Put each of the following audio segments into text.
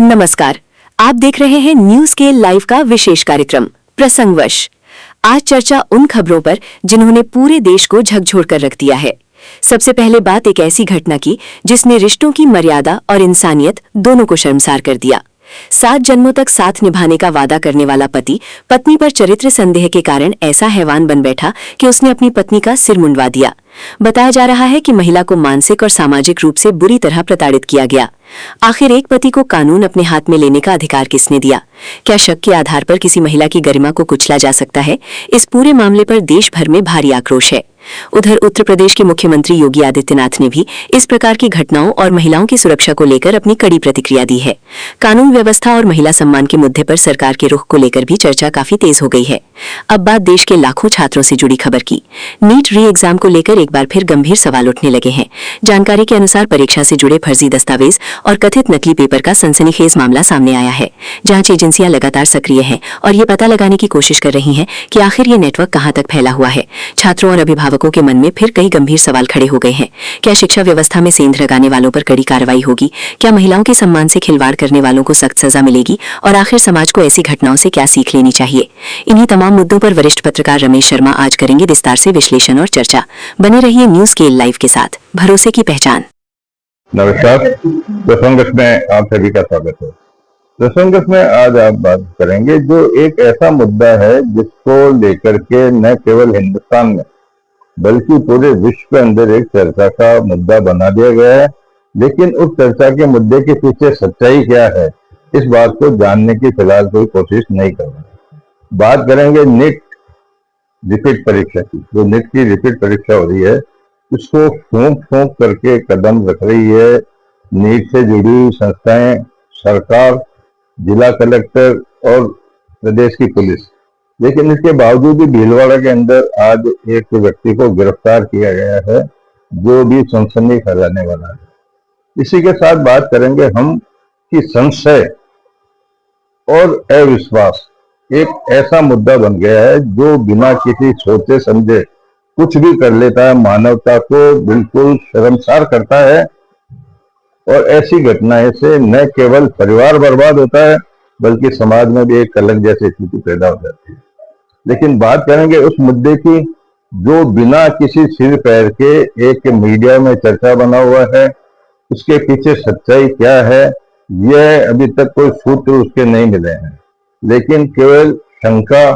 नमस्कार, आप देख रहे हैं न्यूज स्केल लाइव का विशेष कार्यक्रम प्रसंगवश। आज चर्चा उन खबरों पर जिन्होंने पूरे देश को झकझोर कर रख दिया है। सबसे पहले बात एक ऐसी घटना की जिसने रिश्तों की मर्यादा और इंसानियत दोनों को शर्मसार कर दिया। 7 जन्मों तक साथ निभाने का वादा करने वाला पति पत्नी पर चरित्र संदेह के कारण ऐसा हैवान बन बैठा कि उसने अपनी पत्नी का सिर मुंडवा दिया। बताया जा रहा है कि महिला को मानसिक और सामाजिक रूप से बुरी तरह प्रताड़ित किया गया। आखिर एक पति को कानून अपने हाथ में लेने का अधिकार किसने दिया? क्या शक के आधार पर किसी महिला की गरिमा को कुचला जा सकता है? इस पूरे मामले पर देश भर में भारी आक्रोश है। उधर उत्तर प्रदेश के मुख्यमंत्री योगी आदित्यनाथ ने भी इस प्रकार की घटनाओं और महिलाओं की सुरक्षा को लेकर अपनी कड़ी प्रतिक्रिया दी है। कानून व्यवस्था और महिला सम्मान के मुद्दे पर सरकार के रुख को लेकर भी चर्चा काफी तेज हो गई है। अब बात देश के लाखों छात्रों से जुड़ी खबर की। नीट री एग्जाम को लेकर एक बार फिर गंभीर सवाल उठने लगे हैं। जानकारी के अनुसार परीक्षा से जुड़े फर्जी दस्तावेज और कथित नकली पेपर का सनसनीखेज मामला सामने आया है। जांच एजेंसियां लगातार सक्रिय हैं और ये पता लगाने की कोशिश कर रही हैं कि आखिर ये नेटवर्क कहां तक फैला हुआ है। छात्रों और अभिभावकों के मन में फिर कई गंभीर सवाल खड़े हो गए हैं। क्या शिक्षा व्यवस्था में सेंध लगाने वालों पर कड़ी कार्रवाई होगी? क्या महिलाओं के सम्मान से खिलवाड़ करने वालों को सख्त सजा मिलेगी? और आखिर समाज को ऐसी घटनाओं से क्या सीख लेनी चाहिए? इन्हीं तमाम मुद्दों पर वरिष्ठ पत्रकार रमेश शर्मा आज करेंगे विस्तार से विश्लेषण और चर्चा। बने रहिए न्यूज स्केल लाइव के साथ, भरोसे की पहचान। नमस्कार, प्रसंगस में आप सभी का स्वागत है। प्रसंगस में आज आप बात करेंगे जो एक ऐसा मुद्दा है जिसको लेकर के न केवल हिंदुस्तान में बल्कि पूरे विश्व के अंदर एक चर्चा का मुद्दा बना दिया गया है। लेकिन उस चर्चा के मुद्दे के पीछे सच्चाई क्या है, इस बात को जानने की फिलहाल कोई कोशिश नहीं कर रहे। बात करेंगे नीट रिपीट परीक्षा की। जो नीट की रिपीट परीक्षा हो रही है उसको फूंक करके कदम रख रही है नीट से जुड़ी संस्थाएं, सरकार, जिला कलेक्टर और प्रदेश की पुलिस। लेकिन इसके बावजूद भी भीलवाड़ा के अंदर आज एक व्यक्ति को गिरफ्तार किया गया है जो भी सनसनी फैलाने वाला है। इसी के साथ बात करेंगे हम कि संशय और अविश्वास एक ऐसा मुद्दा बन गया है जो बिना किसी सोचे समझे कुछ भी कर लेता है, मानवता को बिल्कुल शर्मसार करता है। और ऐसी घटनाएं से न केवल परिवार बर्बाद होता है बल्कि समाज में भी एक कलंक जैसी स्थिति पैदा हो जाती है। लेकिन बात करेंगे उस मुद्दे की जो बिना किसी सिर पैर के एक मीडिया में चर्चा बना हुआ है। उसके पीछे सच्चाई क्या है यह अभी तक कोई सूत्र उसके नहीं मिले हैं, लेकिन केवल शंका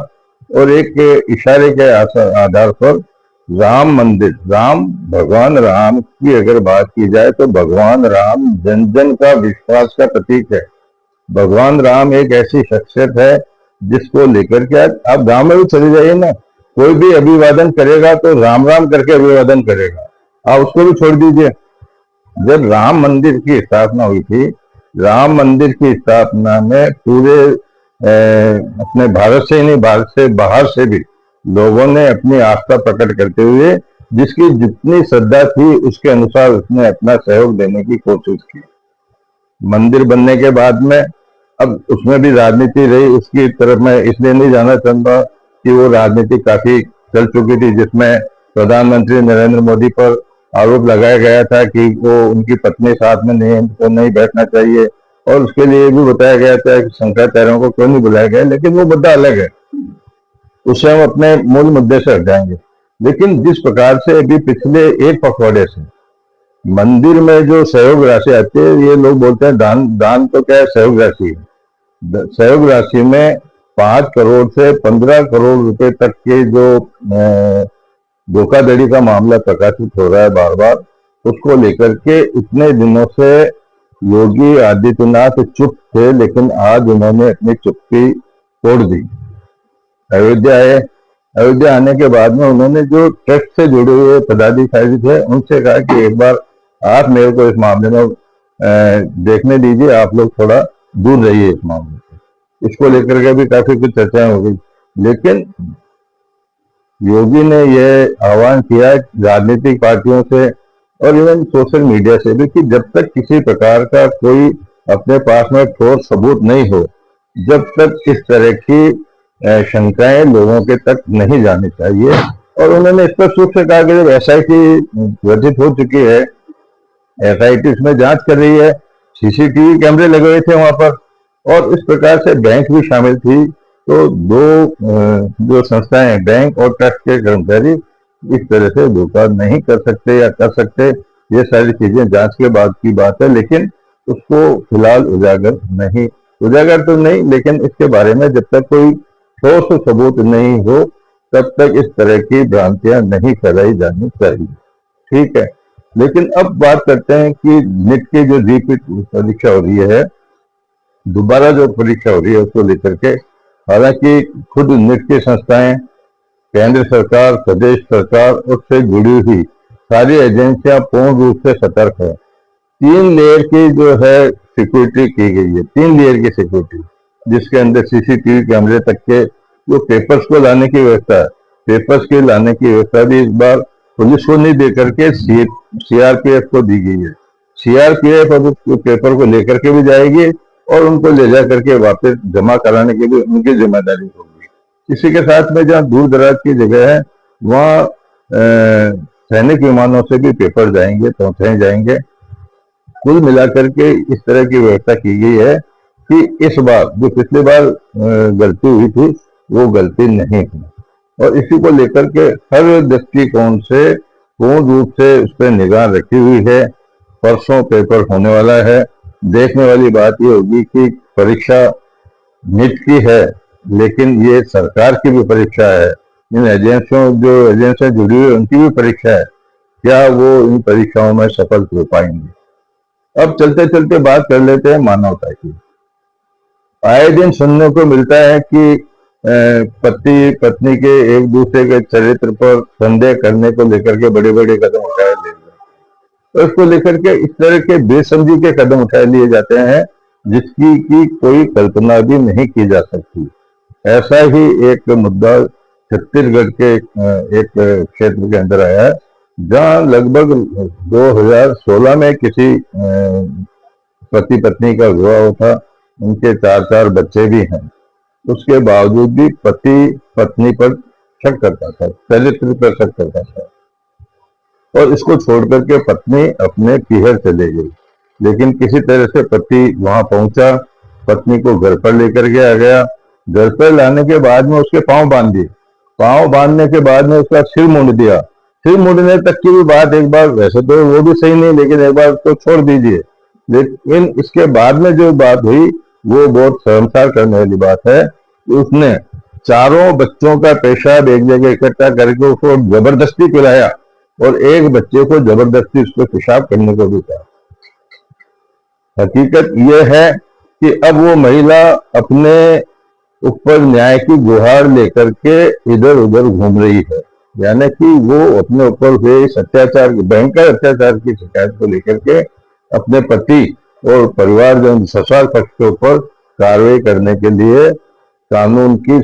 और एक इशारे के आधार पर राम मंदिर, भगवान राम की अगर बात की जाए तो भगवान राम जन जन का विश्वास का प्रतीक है। भगवान राम एक ऐसी शख्सियत है जिसको लेकर के आप गांव में भी चले जाइए ना, कोई भी अभिवादन करेगा तो राम राम करके अभिवादन करेगा, आप उसको भी छोड़ दीजिए। जब राम मंदिर की स्थापना हुई थी, राम मंदिर की स्थापना में पूरे अपने भारत से ही नहीं, भारत से बाहर से भी लोगों ने अपनी आस्था प्रकट करते हुए जिसकी जितनी श्रद्धा थी उसके अनुसार उसने अपना सहयोग देने की कोशिश की। मंदिर बनने के बाद में अब उसमें भी राजनीति रही, उसकी तरफ मैं इसलिए नहीं जाना चाहता कि वो राजनीति काफी चल चुकी थी, जिसमें प्रधानमंत्री नरेंद्र मोदी पर आरोप लगाया गया था कि वो उनकी पत्नी साथ में नहीं बैठना चाहिए और उसके लिए भी बताया गया था कि शंकराचार्यों को क्यों नहीं बुलाया गया। लेकिन वो मुद्दा अलग है, उससे हम अपने मूल मुद्दे से हट जाएंगे। लेकिन जिस प्रकार से अभी पिछले एक पखवाड़े से मंदिर में जो सहयोग राशि आती है, ये लोग बोलते हैं दान तो क्या है, सहयोग राशि है। सहयोग राशि में 5 करोड़ से 15 करोड़ रुपए तक के जो धोखाधड़ी का मामला प्रकाशित हो रहा है बार बार, उसको लेकर के इतने दिनों से योगी आदित्यनाथ चुप थे, लेकिन आज उन्होंने अपनी चुप्पी तोड़ दी। अयोध्या आए, अयोध्या आने के बाद में उन्होंने जो ट्रस्ट से जुड़े हुए पदाधिकारी थे उनसे कहा कि एक बार आप मेरे को इस मामले में देखने दीजिए, आप लोग थोड़ा दूर रहिए इस मामले से। इसको लेकर के भी काफी कुछ चर्चाएं हो गई। लेकिन योगी ने यह आह्वान किया राजनीतिक पार्टियों से और इवन सोशल मीडिया से भी कि जब तक किसी प्रकार का कोई अपने पास में ठोस सबूत नहीं हो, जब तक इस तरह की शंकाएं लोगों के तक नहीं जानी चाहिए। और उन्होंने स्पष्ट रूप से कहा कि जब SIT गठित हो चुकी है, SIT इसमें जांच कर रही है, सीसीटीवी कैमरे लगे हुए थे वहां पर, और इस प्रकार से बैंक भी शामिल थी। तो दो जो संस्थाएं, बैंक और ट्रस्ट के कर्मचारी, इस तरह से धोखा नहीं कर सकते या कर सकते, ये सारी चीजें जांच के बाद की बात है। लेकिन उसको फिलहाल उजागर तो नहीं, लेकिन इसके बारे में जब तक कोई ठोस सबूत नहीं हो तब तक इस तरह की भ्रांतियां नहीं फैलाई जानी चाहिए। ठीक है, लेकिन अब बात करते हैं कि नीट की जो रिपीट परीक्षा हो रही है, दोबारा जो परीक्षा हो रही है उसको लेकर के, हालांकि खुद नीट की संस्थाएं, केंद्र सरकार, प्रदेश सरकार, उससे जुड़ी हुई सारी एजेंसियां पूर्ण रूप से सतर्क है। 3 लेयर की जो है सिक्योरिटी की गई है, 3 लेयर की सिक्योरिटी, जिसके अंदर सीसीटीवी कैमरे तक के जो पेपर्स को लाने की व्यवस्था है, पेपर्स के लाने की व्यवस्था भी इस बार पुलिस को नहीं दे करके सीआरपीएफ को दी गई है। सीआरपीएफ अब उस पेपर को लेकर के भी जाएगी और उनको ले जा करके वापस जमा कराने की भी उनकी जिम्मेदारी होगी। इसी के साथ में जहाँ दूर दराज की जगह है वहाँ सैनिक विमानों से भी पेपर जाएंगे, पहुंचाए जाएंगे। कुल मिलाकर के इस तरह की व्यवस्था की गई है कि इस बार जो पिछली बार गलती हुई थी वो गलती नहीं हुई, और इसी को लेकर के हर दृष्टिकोण से पूर्ण रूप से उस पर निगाह रखी हुई है। परसों पेपर होने वाला है। देखने वाली बात ये होगी कि परीक्षा नीट की है, लेकिन ये सरकार की भी परीक्षा है, इन एजेंसियां जुड़ी हुई उनकी भी परीक्षा है। क्या वो इन परीक्षाओं में सफल हो पाएंगे? अब चलते चलते बात कर लेते हैं मानवता की। आए दिन सुनने को मिलता है कि पति पत्नी के एक दूसरे के चरित्र पर संदेह करने को लेकर के बड़े बड़े कदम उठाए लिए जाते हैं, तो इसको लेकर के इस तरह के बेसमझी के कदम उठाए लिए जाते हैं जिसकी की कोई कल्पना भी नहीं की जा सकती। ऐसा ही एक मुद्दा छत्तीसगढ़ के एक क्षेत्र के अंदर आया है, जहाँ लगभग 2016 में किसी पति पत्नी का विवाह था। उनके 4 बच्चे भी हैं। उसके बावजूद भी पति पत्नी पर शक करता था, चरित्र पर शक करता था, और इसको छोड़ करके पत्नी अपने पीहर चले गई। लेकिन किसी तरह से पति वहां पहुंचा, पत्नी को घर पर लेकर के आ गया। घर पर लाने के बाद में उसके पांव बांध दिए। पांव बांधने के बाद में उसका सिर मुंड दिया। सिर मुंडने तक की भी बात एक बार, वैसे तो वो भी सही नहीं, लेकिन एक बार तो छोड़ दीजिए। लेकिन इसके बाद में जो बात हुई वो बहुत शर्मसार करने वाली बात है। उसने 4 बच्चों का पेशाब एक जगह इकट्ठा करके उसको जबरदस्ती पिलाया, और एक बच्चे को जबरदस्ती उसको पेशाब करने को भी कहा। हकीकत यह है कि अब वो महिला अपने ऊपर न्याय की गुहार लेकर के इधर उधर घूम रही है। यानी कि वो अपने ऊपर हुए इस अत्याचार, भयंकर अत्याचार की शिकायत को लेकर के अपने पति और परिवारजन, ससुराल पक्ष के ऊपर कार्रवाई करने के लिए कानून की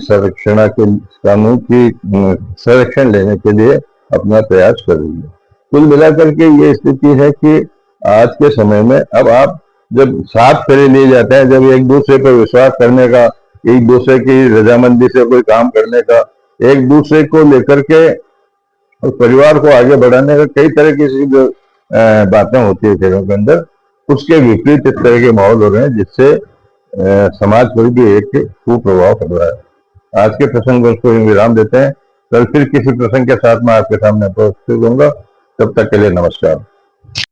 संरक्षण लेने के लिए अपना प्रयास कर रही है। कुल मिलाकर के ये स्थिति है कि आज के समय में अब आप जब साथ फेरे लिए जाते हैं, जब एक दूसरे पर विश्वास करने का, एक दूसरे की रजामंदी से कोई काम करने का, एक दूसरे को लेकर के परिवार को आगे बढ़ाने का कई तरह की बातें होती है शहरों के अंदर, उसके विपरीत इस तरह के माहौल हो रहे हैं जिससे समाज पर भी एक कुप्रभाव पड़ रहा है। आज के प्रसंग को विराम देते हैं। कल फिर किसी प्रसंग के साथ मैं आपके सामने उपस्थित होऊंगा। तब तक के लिए नमस्कार।